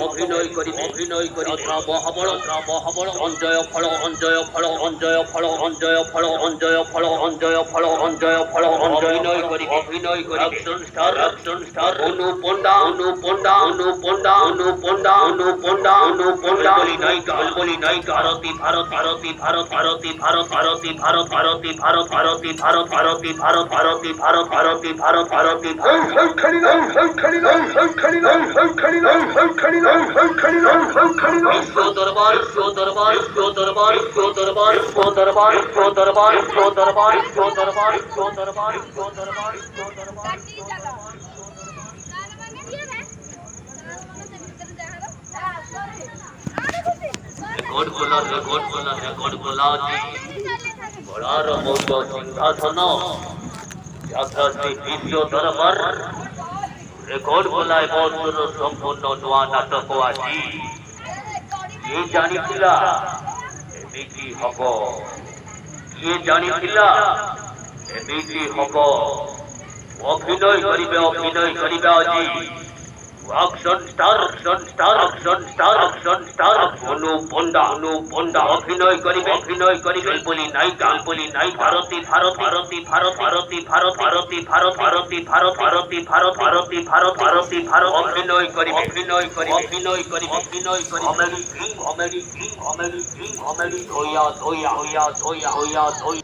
অভিনয় করি মহাবল অঞ্জয় ফল অঞ্জয় ফল অঞ্জয় ফল অঞ্জয় ফল অঞ্জয় ফল অঞ্জয় ফল অঞ্জয় ফল অভিনয় করি অ্যাকশন স্টার অনুপন্ডা বলি নায়িকা ভারতী রেকর্ড বলা বলার মতো সিংহাসন যাত্রাশ্রী বিশ্ব দরবার রেকর্ড বলায় বছর সম্পূর্ণ নূଆ নাটক আছি କିଏ ଜାଣିଥିଲା ଏମିତି ହବ କିଏ ଜାଣିଥିଲା ଏମିତି ହବ ଅଭିନୟ କରିବେ ଆଜି অ্যাকশন স্টার অনুপন্ডা অভিনয় করিবে বলি নায়িকা ভারতী অভিনয় করিবে কমেডি ধোয়া অভিনয় করিবে